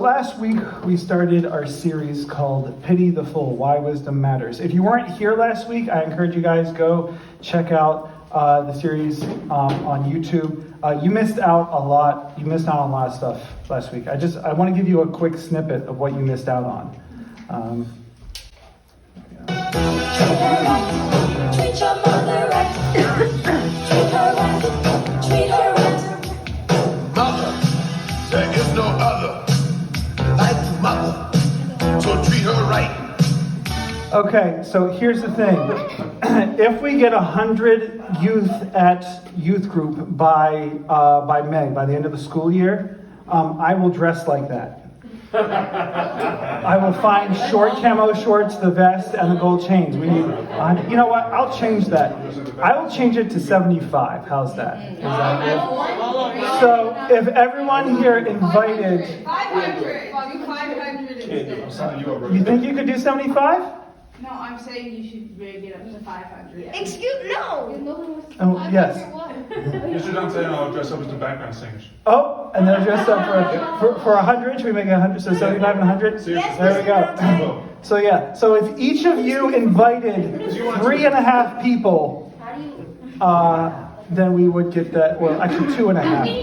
Last week, we started our series called Pity the Fool, Why Wisdom Matters. If you weren't here last week, I encourage you guys go check out the series on YouTube. You missed out a lot. You missed out on a lot of stuff last week. I want to give you a quick snippet of what you missed out on. Treat your mother right. Treat her right. Treat her right. Mother, there is no other like mother, so treat her right. Okay, so here's the thing. If we get 100 youth at youth group by May, by the end of the school year, I will dress like that. I will find short camo shorts, the vest, and the gold chains. We need. You know what? I'll change that. I will change it to 75. How's that? Is that good? So if everyone here invited, 500. 500 instead. you think you could do 75? No, I'm saying you should really get up to 500. No. Oh yes. Mr. Dunn said I'll dress up as the background singers. Oh, and they're dressed up for 100. Should we make it 100? So 75 and 100? Yes, There we go. So yeah. So if each of you invited 3.5 people, then we would get that. Well, actually 2.5,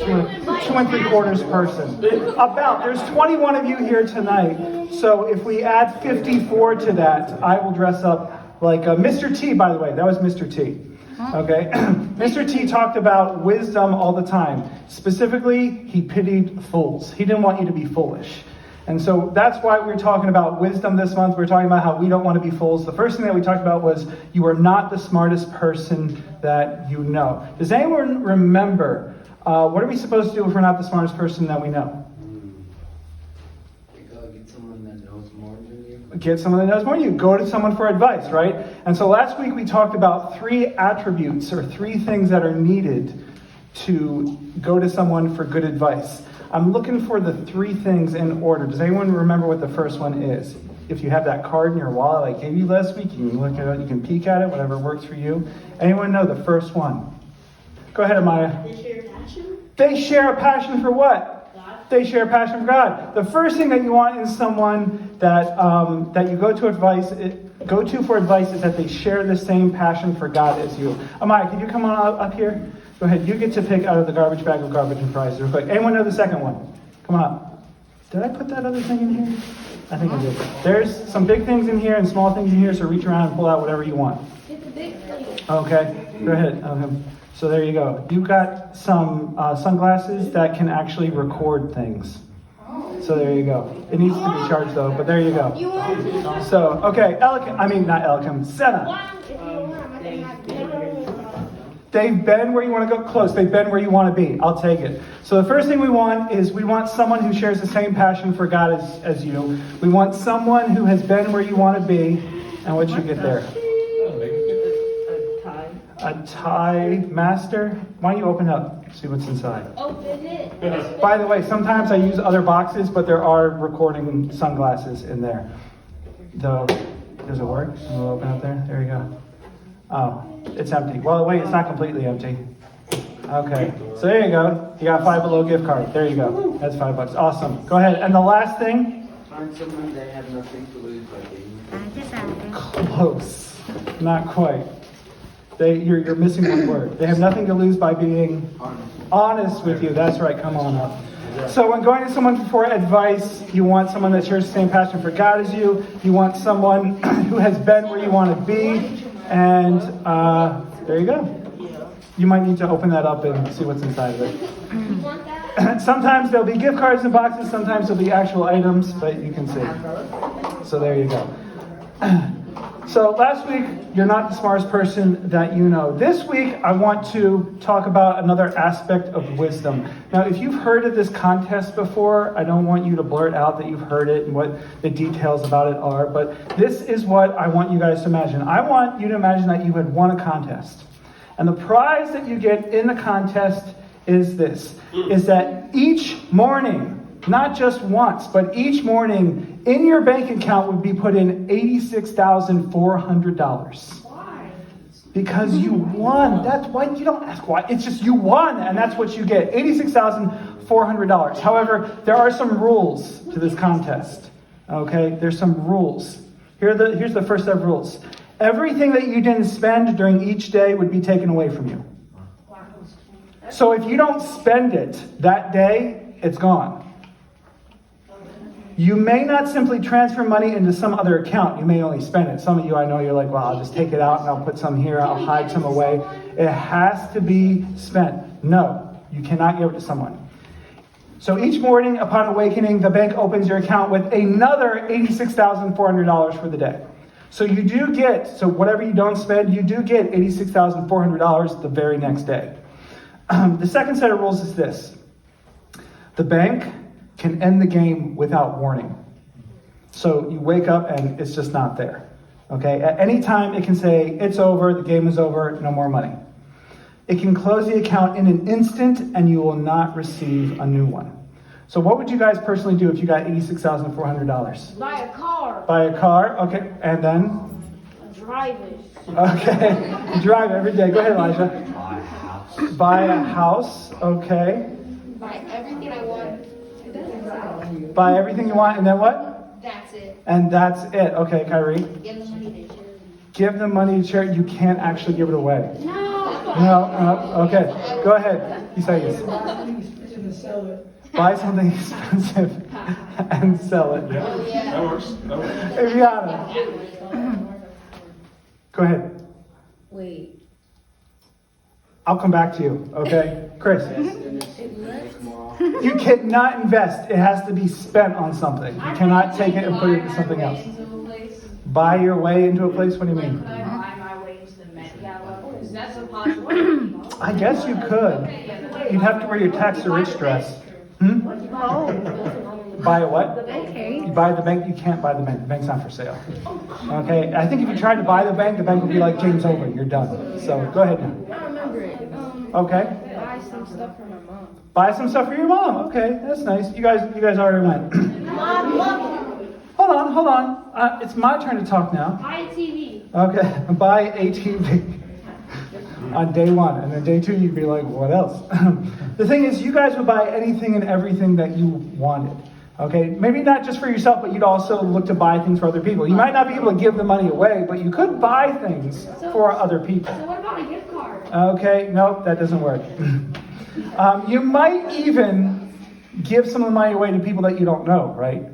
2 and 3/4 person. There's 21 of you here tonight. So if we add 54 to that, I will dress up like Mr. T. By the way, that was Mr. T. Okay, Mr. T talked about wisdom all the time. Specifically, he pitied fools. He didn't want you to be foolish. And so that's why we're talking about wisdom this month. We're talking about how we don't want to be fools. The first thing that we talked about was you are not the smartest person that you know. Does anyone remember what are we supposed to do if we're not the smartest person that we know? Get someone that knows more than you. Get someone that knows more than you. Go to someone for advice, right? And so last week we talked about 3 attributes or 3 things that are needed to go to someone for good advice. I'm looking for the 3 things in order. Does anyone remember what the first one is? If you have that card in your wallet I gave you last week, you can look at it, you can peek at it, whatever works for you. Anyone know the first one? Go ahead, Amaya. They share passion. They share a passion for what? God. They share a passion for God. The first thing that you want in someone that you go to for advice is that they share the same passion for God as you. Amaya, can you come on up here? Go ahead. You get to pick out of the garbage bag of garbage and fries real quick. Anyone know the second one? Come on up. Did I put that other thing in here? I think I did. There's some big things in here and small things in here, so reach around and pull out whatever you want. Get the big thing. Okay, go ahead. So there you go. You got some sunglasses that can actually record things. So there you go. It needs to be charged though, but there you go. You want? So, okay, Senna. They've been where you want to go. Close. They've been where you want to be. I'll take it. So the first thing we want is we want someone who shares the same passion for God as you. We want someone who has been where you want to be. And what'd you get there? A tie master? Why don't you open up, see what's inside? Open it. By the way, sometimes I use other boxes, but there are recording sunglasses in there. Does it work? We'll open up there. There you go. Oh, it's empty. Well, wait, it's not completely empty. Okay, so there you go. You got a $5 Below gift card. There you go. That's $5. Awesome. Go ahead. And the last thing? Find someone that have nothing to lose by being Close. Not quite. You're missing one word. They have nothing to lose by being honest with you. That's right. Come on up. So when going to someone for advice, you want someone that shares the same passion for God as you. You want someone who has been where you want to be. And there you go. You might need to open that up and see what's inside of it. Sometimes there'll be gift cards in boxes. Sometimes there'll be actual items, but you can see. So there you go. So last week, you're not the smartest person that you know. This week, I want to talk about another aspect of wisdom. Now, if you've heard of this contest before, I don't want you to blurt out that you've heard it and what the details about it are, but this is what I want you guys to imagine. I want you to imagine that you had won a contest. And the prize that you get in the contest is this, is that each morning, not just once, but each morning in your bank account would be put in $86,400. Why? Because you won. That's why you don't ask why. It's just you won, and that's what you get. $86,400. However, there are some rules to this contest. Okay? There's some rules. Here's the first set of rules. Everything that you didn't spend during each day would be taken away from you. So if you don't spend it that day, it's gone. You may not simply transfer money into some other account. You may only spend it. Some of you, I know, you're like, well, I'll just take it out and I'll put some here. I'll hide some away. It has to be spent. No, you cannot give it to someone. So each morning upon awakening, the bank opens your account with another $86,400 for the day. So you do get, so whatever you don't spend, you do get $86,400 the very next day. The second set of rules is this. The bank can end the game without warning. So you wake up and it's just not there. Okay? At any time it can say, it's over, the game is over, no more money. It can close the account in an instant and you will not receive a new one. So what would you guys personally do if you got $86,400? Buy a car. Buy a car, okay, and then? Drive it. Okay, you drive every day. Go ahead, Elijah. Buy a house. Buy a house, okay. Buy everything I want. Buy everything you want, and then what? That's it. And that's it. Okay, Kyrie. Give the money to charity. Give the money to charity. You can't actually give it away. No. No, okay. Go ahead. Isaias. Buy something expensive and sell it. Yeah, that works. That works. Adriana. Go ahead. Wait. I'll come back to you, okay? Chris. Make more offers. You cannot invest. It has to be spent on something. You cannot take it and put it into something else. Buy your way into a place? What do you mean? Could I buy my way into the Met Gala? Because that's a possibility. I guess you could. You'd have to wear your tax or rich dress. Buy a what? Okay. You buy the bank. You can't buy the bank. The bank's not for sale. Okay? I think if you tried to buy the bank would be like, game's over. You're done. So go ahead now. I remember it. Okay. Buy some stuff for my mom. Buy some stuff for your mom. Okay, that's nice. You guys already went. Hold on. It's my turn to talk now. Buy a TV. Okay, buy a TV on day one, and then day two you'd be like, what else? The thing is, you guys would buy anything and everything that you wanted. Okay, maybe not just for yourself, but you'd also look to buy things for other people. You might not be able to give the money away, but you could buy things for other people. So what about a gift card? Okay, nope, that doesn't work. You might even give some of the money away to people that you don't know, right?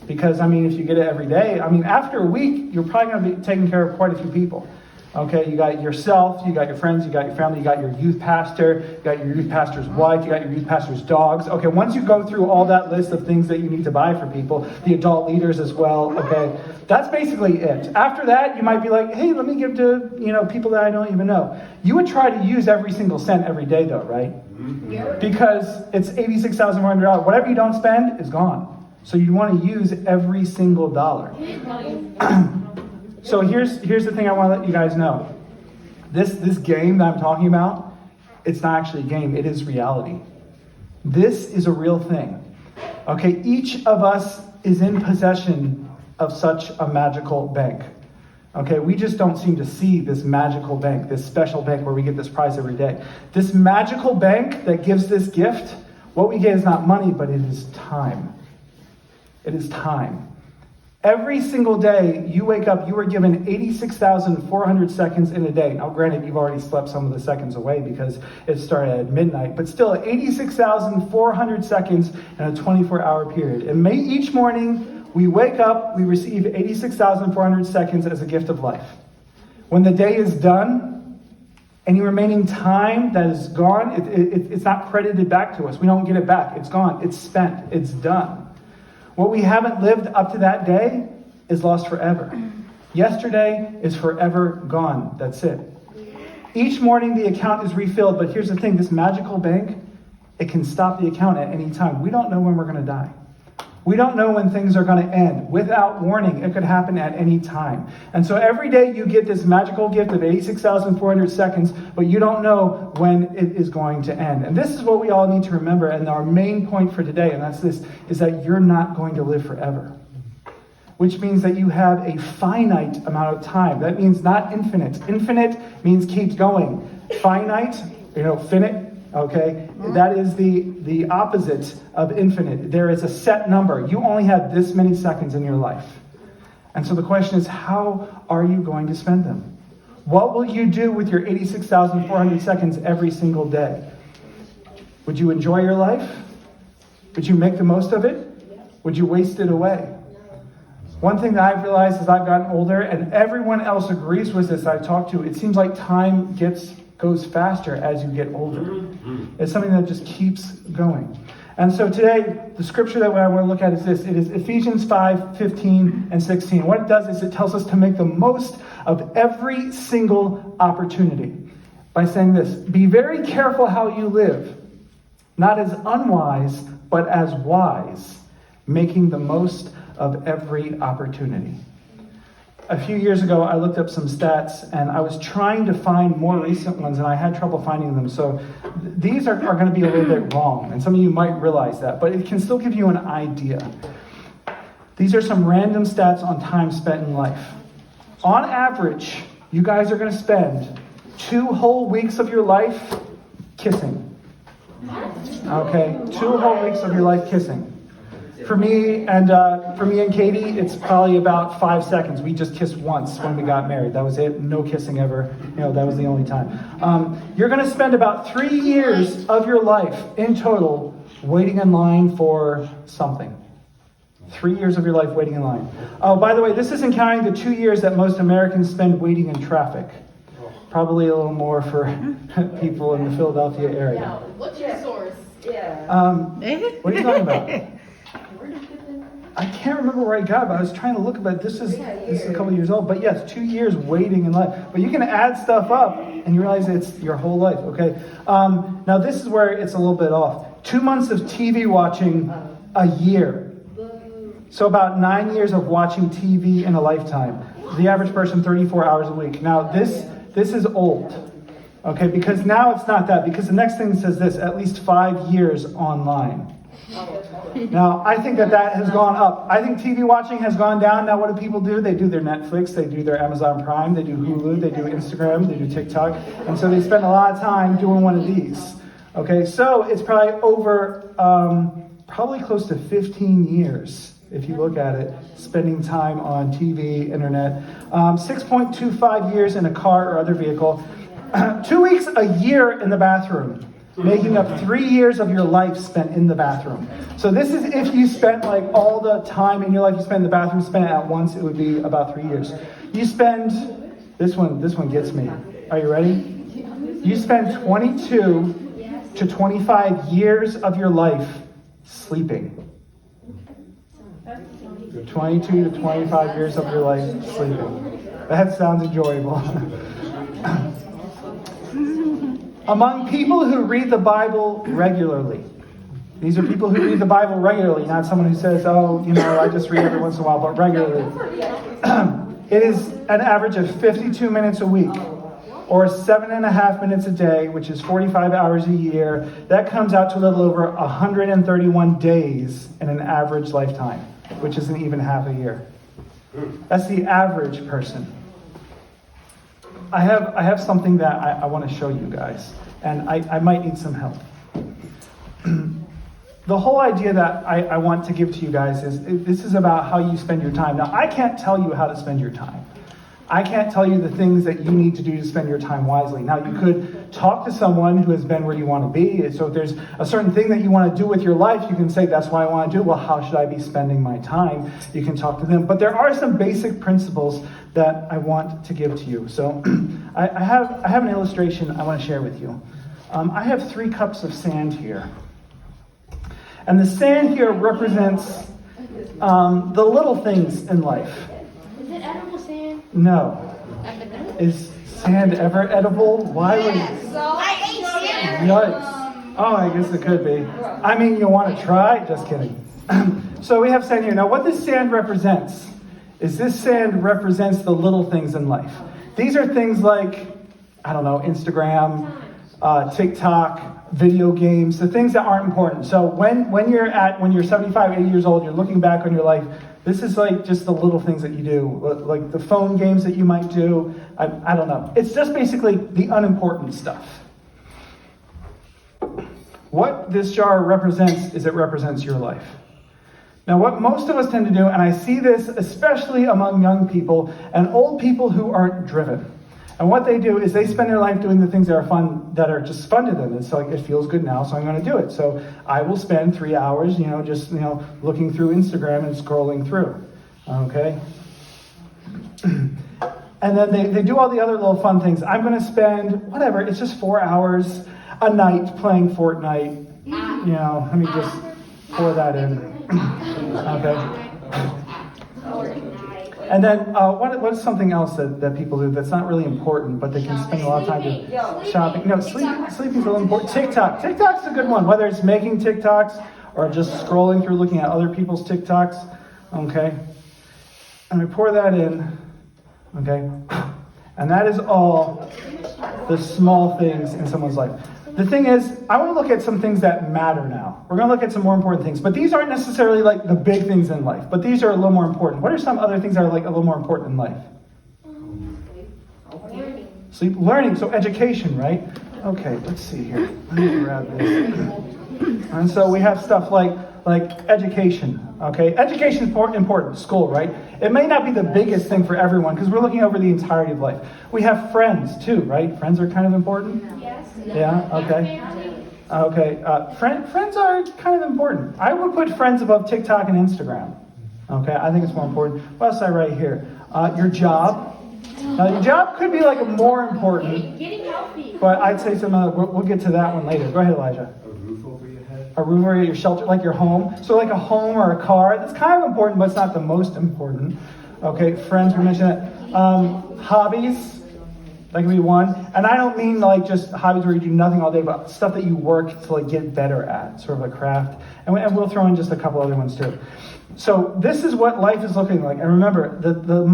Because, if you get it every day, after a week, you're probably going to be taking care of quite a few people. Okay, you got yourself, you got your friends, you got your family, you got your youth pastor, you got your youth pastor's wife, you got your youth pastor's dogs. Okay, once you go through all that list of things that you need to buy for people, the adult leaders as well, okay, that's basically it. After that, you might be like, hey, let me give to, people that I don't even know. You would try to use every single cent every day though, right? Because it's $86,400. Whatever you don't spend is gone. So you want to use every single dollar. So here's the thing I want to let you guys know. This game that I'm talking about, it's not actually a game, it is reality. This is a real thing. Okay, each of us is in possession of such a magical bank. Okay, we just don't seem to see this magical bank, this special bank where we get this prize every day. This magical bank that gives this gift, what we get is not money, but it is time. It is time. Every single day you wake up, you are given 86,400 seconds in a day. Now, granted, you've already slept some of the seconds away because it started at midnight, but still 86,400 seconds in a 24-hour period. And each morning we wake up, we receive 86,400 seconds as a gift of life. When the day is done, any remaining time that is gone, it's not credited back to us. We don't get it back. It's gone. It's spent. It's done. What we haven't lived up to that day is lost forever. Yesterday is forever gone. That's it. Each morning the account is refilled, but here's the thing, this magical bank, it can stop the account at any time. We don't know when we're going to die. We don't know when things are going to end. Without warning, it could happen at any time. And so every day you get this magical gift of 86,400 seconds, but you don't know when it is going to end. And this is what we all need to remember. And our main point for today, and that's this, is that you're not going to live forever. which means that you have a finite amount of time. That means not infinite. Infinite means keeps going. Finite, finite, okay? That is the opposite of infinite. There is a set number. You only have this many seconds in your life. And so the question is, how are you going to spend them? What will you do with your 86,400 seconds every single day? Would you enjoy your life? Would you make the most of it? Would you waste it away? One thing that I've realized as I've gotten older, and everyone else agrees with this I talk to, it seems like time goes faster as you get older. It's something that just keeps going. And so today, the scripture that I want to look at is this. It is Ephesians 5:15 and 16. What it does is it tells us to make the most of every single opportunity by saying this: be very careful how you live, not as unwise, but as wise, making the most of every opportunity. A few years ago, I looked up some stats, and I was trying to find more recent ones, and I had trouble finding them. So these are going to be a little bit wrong, and some of you might realize that, but it can still give you an idea. These are some random stats on time spent in life. On average, you guys are going to spend 2 whole weeks of your life kissing. Okay, 2 whole weeks of your life kissing. For me and Katie, it's probably about 5 seconds. We just kissed once when we got married. That was it. No kissing ever. That was the only time. You're going to spend about 3 years of your life in total waiting in line for something. 3 years of your life waiting in line. Oh, by the way, this isn't counting the 2 years that most Americans spend waiting in traffic. Probably a little more for people in the Philadelphia area. What's your source? What are you talking about? I can't remember where I got it, but I was trying to look about it. This is a couple of years old. But yes, 2 years waiting in line. But you can add stuff up and you realize it's your whole life, okay? Now this is where it's a little bit off. 2 months of TV watching a year. So about 9 years of watching TV in a lifetime. The average person, 34 hours a week. Now this is old, okay? Because now it's not that. Because the next thing says this, at least 5 years online. Now, I think that has gone up. I think TV watching has gone down. Now, what do people do? They do their Netflix, they do their Amazon Prime, they do Hulu, they do Instagram, they do TikTok. And so they spend a lot of time doing one of these. Okay, so it's probably over, probably close to 15 years, if you look at it, spending time on TV, internet. 6.25 years in a car or other vehicle. 2 weeks a year in the bathroom. Making up 3 years of your life spent in the bathroom. So this is if you spent like all the time in your life you spent in the bathroom, spent it at once, it would be about 3 years. You spend, this one gets me. Are you ready? You spend 22 to 25 years of your life sleeping. 22 to 25 years of your life sleeping. That sounds enjoyable. Among people who read the Bible regularly. These are people who read the Bible regularly, not someone who says, I just read every once in a while, but regularly. It is an average of 52 minutes a week, or 7.5 minutes a day, which is 45 hours a year. That comes out to a little over 131 days in an average lifetime, which isn't even half a year. That's the average person. I have something that I want to show you guys, and I might need some help. The whole idea that I want to give to you guys is this is about how you spend your time. Now, I can't tell you how to spend your time. I can't tell you the things that you need to do to spend your time wisely. Now, you could talk to someone who has been where you want to be. So if there's a certain thing that you want to do with your life, you can say, that's what I want to do. Well, how should I be spending my time? You can talk to them. But there are some basic principles that I want to give to you. So I have an illustration I want to share with you. I have 3 cups of sand here. And the sand here represents the little things in life. Is it edible sand? No. Is sand ever edible? Why would I ate sand. Yikes. Oh, I guess it could be. I mean, you want to try? Just kidding. So we have sand here. Now, what this sand represents is this sand represents the little things in life. These are things like, Instagram, TikTok, video games, the things that aren't important. So when you're 75, 80 years old, you're looking back on your life, this is like just the little things that you do, like the phone games that you might do. I don't know. It's just basically the unimportant stuff. What this jar represents is it represents your life. Now, what most of us tend to do, and I see this especially among young people and old people who aren't driven. And what they do is they spend their life doing the things that are fun, that are just fun to them. It's like, it feels good now, so I'm going to do it. So I will spend 3 hours, just looking through Instagram and scrolling through. Okay? And then they do all the other little fun things. I'm going to spend, whatever, it's just 4 hours a night playing Fortnite. Let me just pour that in. Okay? And then what is something else that people do that's not really important, but they can spend a lot of time doing? Shopping. No, sleeping is really important. TikTok's a good one, whether it's making TikToks or just scrolling through looking at other people's TikToks. Okay? And we pour that in. Okay? And that is all the small things in someone's life. The thing is, I want to look at some things that matter now. We're going to look at some more important things. But these aren't necessarily like the big things in life. But these are a little more important. What are some other things that are like a little more important in life? Sleep, learning, so education, right? Okay, let's see here. Let me grab this. And so we have stuff like education, okay? Education is important, school, right? It may not be the biggest thing for everyone because we're looking over the entirety of life. We have friends too, right? Friends are kind of important? Yes. Yeah, okay. Okay, friends are kind of important. I would put friends above TikTok and Instagram. Okay, I think it's more important. What else I write here? Your job. Now, your job could be like more important. Getting healthy. But I'd say we'll get to that one later. Go ahead, Elijah. A roof over your head. A roof over your shelter, like your home. So like a home or a car, that's kind of important, but it's not the most important. Okay, friends, we mentioned that. Hobbies, that can be one. And I don't mean like just hobbies where you do nothing all day, but stuff that you work to like get better at, sort of a craft. And we'll throw in just a couple other ones too. So this is what life is looking like. And remember, the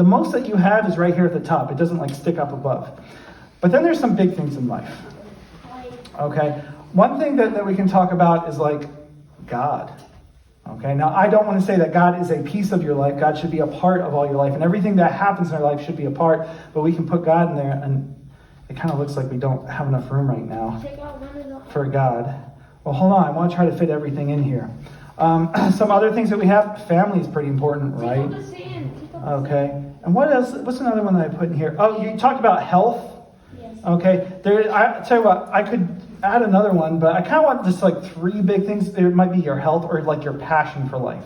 most that you have is right here at the top. It doesn't like stick up above. But then there's some big things in life. Okay? One thing that we can talk about is like God. Okay? Now, I don't want to say that God is a piece of your life. God should be a part of all your life. And everything that happens in our life should be a part. But we can put God in there, and it kind of looks like we don't have enough room right now for God. Well, hold on. I want to try to fit everything in here. Some other things that we have, family is pretty important, right? Okay. And what else? What's another one that I put in here? Oh, you talked about health. Yes. Okay. I tell you what, I could add another one, but I kind of want just like three big things. There might be your health or like your passion for life.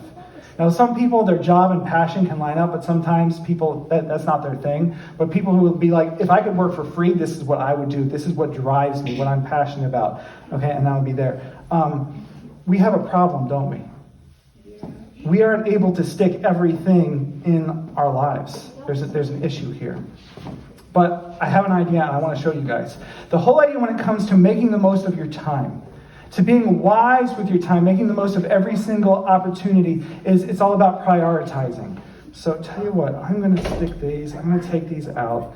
Now, some people, their job and passion can line up, but sometimes people, that's not their thing. But people who would be like, if I could work for free, this is what I would do. This is what drives me, what I'm passionate about. Okay, and that would be there. We have a problem, don't we? We aren't able to stick everything in our lives. There's an issue here. But I have an idea, and I want to show you guys. The whole idea when it comes to making the most of your time, to being wise with your time, making the most of every single opportunity, is it's all about prioritizing. So tell you what, I'm going to stick these, I'm going to take these out,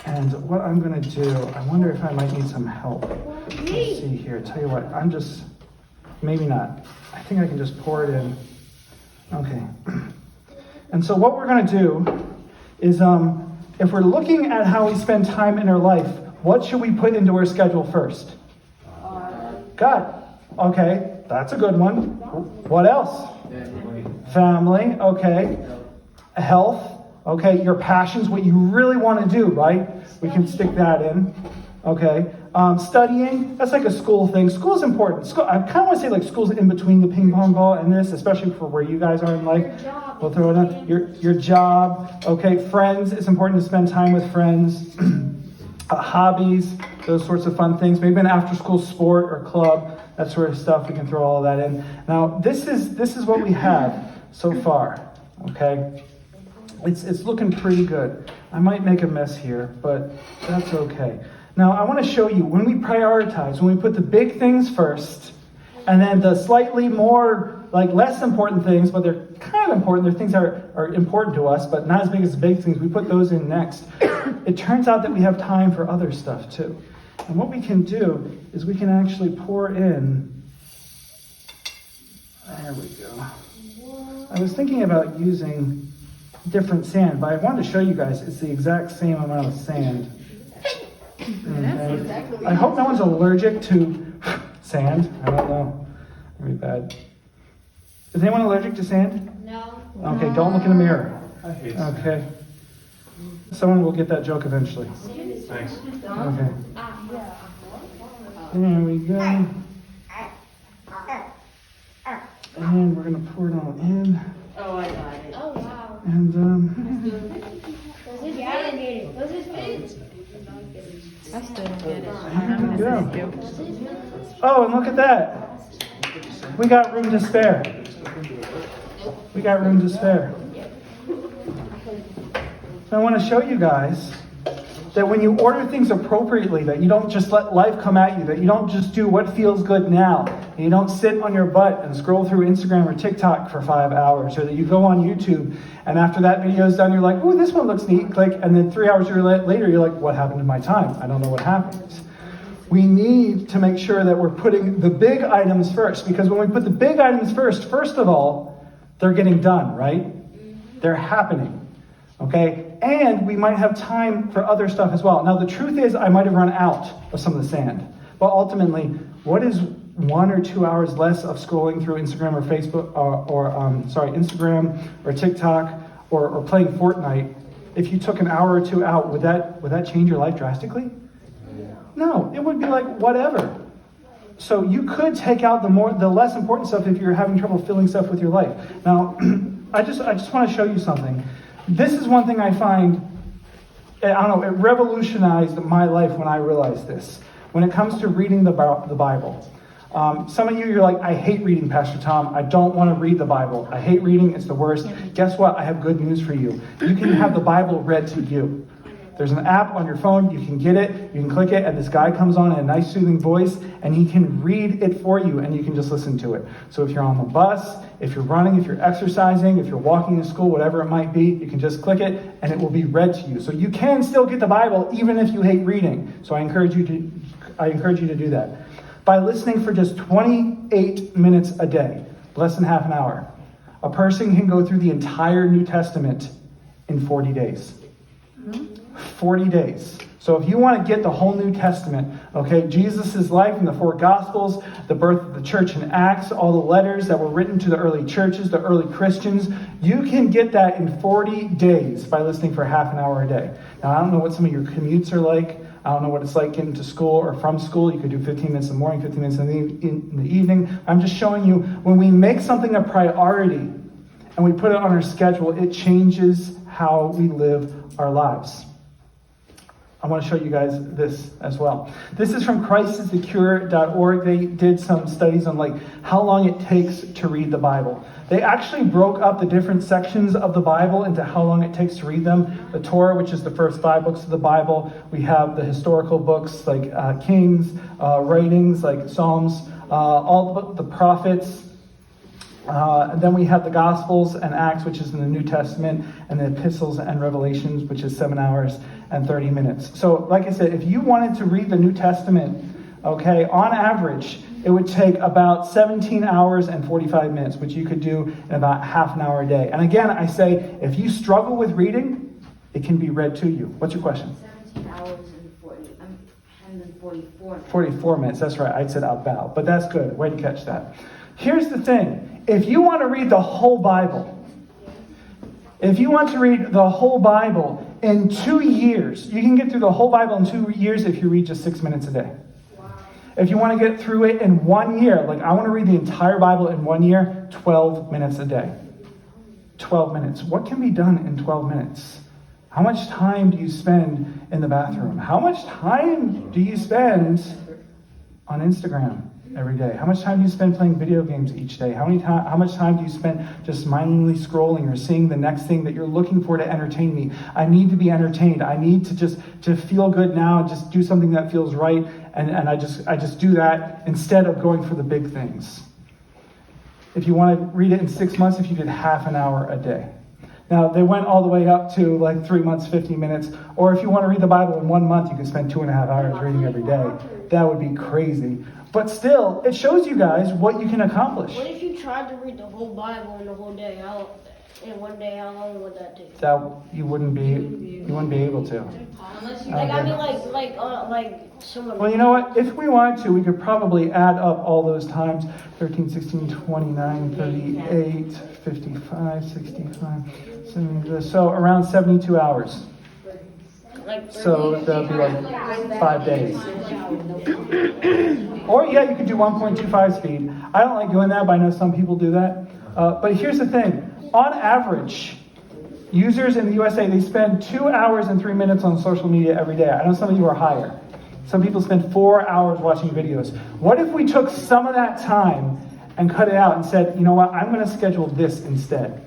and what I'm going to do, I wonder if I might need some help. Let's see here, tell you what, maybe not. I think I can just pour it in. Okay. And so what we're going to do is, if we're looking at how we spend time in our life, what should we put into our schedule first? God. Okay, that's a good one. What else? Family. Okay. Health. Okay, your passions, what you really want to do, right? We can stick that in. Okay. Studying, that's like a school thing. School is important. I kind of want to say like school's in between the ping pong ball and this, especially for where you guys are in life. We'll throw it in. Your job. Okay, friends, it's important to spend time with friends. Hobbies, those sorts of fun things. Maybe an after-school sport or club, that sort of stuff. We can throw all of that in. Now, this is what we have so far. Okay, it's looking pretty good. I might make a mess here, but that's okay. Now, I want to show you when we prioritize, when we put the big things first, and then the slightly more, like less important things, but they're kind of important. They're things that are important to us, but not as big as the big things. We put those in next. It turns out that we have time for other stuff too. And what we can do is we can actually pour in, there we go. I was thinking about using different sand, but I wanted to show you guys it's the exact same amount of sand. Okay. I hope no one's allergic to sand. I don't know. Very bad. Is anyone allergic to sand? No. Okay, don't look in the mirror. I hate sand. Okay. Someone will get that joke eventually. Thanks. Okay. There we go. And we're going to pour it all in. Oh, I got it. Oh, wow. And, Does his fit? Does his fit? I still don't get it. there we go. Oh, and look at that. We got room to spare. We got room to spare. So I want to show you guys that when you order things appropriately, that you don't just let life come at you, that you don't just do what feels good now, and you don't sit on your butt and scroll through Instagram or TikTok for 5 hours, or that you go on YouTube and after that video is done, you're like, ooh, this one looks neat, click, and then 3 hours later, you're like, what happened to my time? I don't know what happened. We need to make sure that we're putting the big items first, because when we put the big items first of all, they're getting done, right? They're happening. Okay, and we might have time for other stuff as well. Now, the truth is, I might have run out of some of the sand. But ultimately, what is 1 or 2 hours less of scrolling through Instagram or Facebook, Instagram or TikTok or playing Fortnite? If you took an hour or two out, would that change your life drastically? No, it would be like whatever. So you could take out the less important stuff if you're having trouble filling stuff with your life. Now, I just want to show you something. This is one thing I find, I don't know, it revolutionized my life when I realized this. When it comes to reading the Bible. Some of you, you're like, I hate reading, Pastor Tom. I don't want to read the Bible. I hate reading. It's the worst. Guess what? I have good news for you. You can have the Bible read to you. There's an app on your phone. You can get it. You can click it, and this guy comes on in a nice, soothing voice, and he can read it for you, and you can just listen to it. So if you're on the bus, if you're running, if you're exercising, if you're walking to school, whatever it might be, you can just click it, and it will be read to you. So you can still get the Bible, even if you hate reading. So I encourage you to do that. By listening for just 28 minutes a day, less than half an hour, a person can go through the entire New Testament in 40 days. 40 days. So if you want to get the whole New Testament, okay, Jesus' life in the 4 Gospels, the birth of the church in Acts, all the letters that were written to the early churches, the early Christians, you can get that in 40 days by listening for half an hour a day. Now, I don't know what some of your commutes are like. I don't know what it's like getting to school or from school. You could do 15 minutes in the morning, 15 minutes in the evening. I'm just showing you, when we make something a priority and we put it on our schedule, it changes how we live our lives. I want to show you guys this as well. This is from christisthecure.org. They did some studies on how long it takes to read the Bible. They actually broke up the different sections of the Bible into how long it takes to read them. The Torah, which is the first 5 books of the Bible. We have the historical books like Kings, writings like Psalms, all the prophets. And then we have the Gospels and Acts, which is in the New Testament, and the Epistles and Revelations, which is 7 hours and 30 minutes. So, like I said, if you wanted to read the New Testament, okay, on average, it would take about 17 hours and 45 minutes, which you could do in about half an hour a day. And again, I say, if you struggle with reading, it can be read to you. What's your question? 17 hours and 144. 44 minutes, that's right. I said about, but that's good. Way to catch that. Here's the thing. If you want to read the whole Bible, in 2 years, you can get through the whole Bible in 2 years if you read just 6 minutes a day. Wow. If you want to get through it in 1 year, I want to read the entire Bible in 1 year, 12 minutes a day. 12 minutes. What can be done in 12 minutes? How much time do you spend in the bathroom? How much time do you spend on Instagram every day? How much time do you spend playing video games each day? How much time do you spend just mindlessly scrolling or seeing the next thing that you're looking for to entertain me? I need to be entertained. I need to feel good now and just do something that feels right. And I just do that instead of going for the big things. If you want to read it in 6 months, if you did half an hour a day. Now, they went all the way up to like 3 months, 50 minutes. Or if you want to read the Bible in 1 month, you can spend 2.5 hours reading every day. That would be crazy. But still, it shows you guys what you can accomplish. What if you tried to read the whole Bible in the whole day? In 1 day, how long would that take? That you wouldn't be able to. Like someone. Well, you know what? If we wanted to, we could probably add up all those times. 13, 16, 29, 38, 55, 65, 70, so around 72 hours. So that would be like 5 days. Or yeah, you could do 1.25 speed. I don't like doing that, but I know some people do that. But here's the thing. On average, users in the USA, they spend 2 hours and 3 minutes on social media every day. I know some of you are higher. Some people spend 4 hours watching videos. What if we took some of that time and cut it out and said, you know what, I'm going to schedule this instead.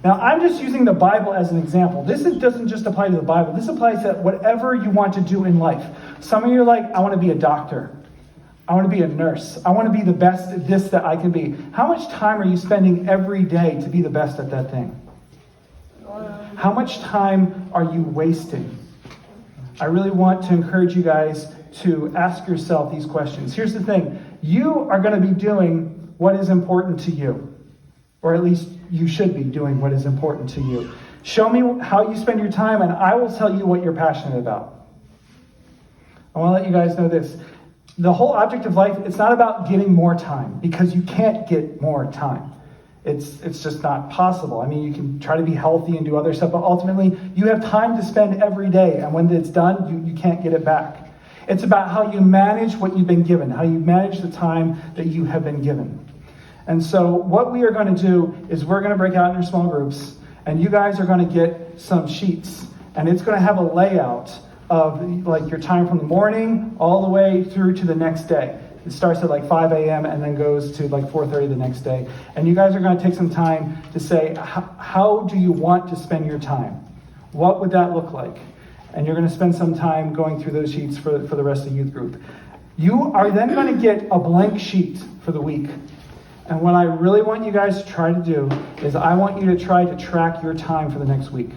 Now, I'm just using the Bible as an example. This doesn't just apply to the Bible. This applies to whatever you want to do in life. Some of you are like, I want to be a doctor. I want to be a nurse. I want to be the best at this that I can be. How much time are you spending every day to be the best at that thing? How much time are you wasting? I really want to encourage you guys to ask yourself these questions. Here's the thing. You are going to be doing what is important to you. Or at least you should be doing what is important to you. Show me how you spend your time and I will tell you what you're passionate about. I want to let you guys know this. The whole object of life, it's not about getting more time because you can't get more time. It's just not possible. I mean, you can try to be healthy and do other stuff, but ultimately you have time to spend every day. And when it's done, you can't get it back. It's about how you manage what you've been given, how you manage the time that you have been given. And so what we are going to do is we're going to break out into small groups, and you guys are going to get some sheets, and it's going to have a layout of like your time from the morning all the way through to the next day. It starts at like 5 a.m. and then goes to like 4:30 the next day. And you guys are going to take some time to say, how do you want to spend your time? What would that look like? And you're going to spend some time going through those sheets for the rest of the youth group. You are then going to get a blank sheet for the week. And what I really want you guys to try to do is I want you to try to track your time for the next week.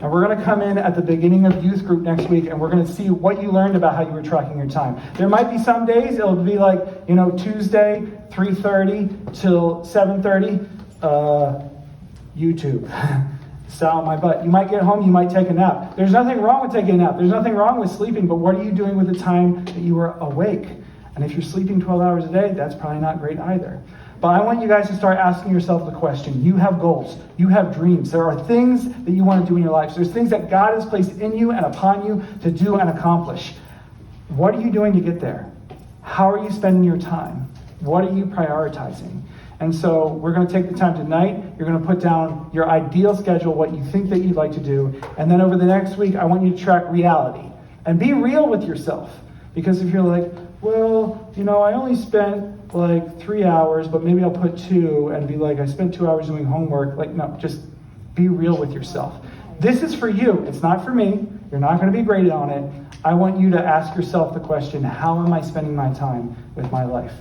And we're going to come in at the beginning of youth group next week, and we're going to see what you learned about how you were tracking your time. There might be some days it'll be like, Tuesday, 3:30 till 7:30, YouTube. Sat on my butt. You might get home, you might take a nap. There's nothing wrong with taking a nap. There's nothing wrong with sleeping, but what are you doing with the time that you were awake? And if you're sleeping 12 hours a day, that's probably not great either. But I want you guys to start asking yourself the question. You have goals. You have dreams. There are things that you want to do in your life. There's things that God has placed in you and upon you to do and accomplish. What are you doing to get there? How are you spending your time? What are you prioritizing? And so we're going to take the time tonight. You're going to put down your ideal schedule, what you think that you'd like to do. And then over the next week, I want you to track reality. And be real with yourself. Because if you're like, well, I only spent like 3 hours, but maybe I'll put 2 and be like, I spent 2 hours doing homework. Like, no, just be real with yourself. This is for you. It's not for me. You're not going to be graded on it. I want you to ask yourself the question, how am I spending my time with my life?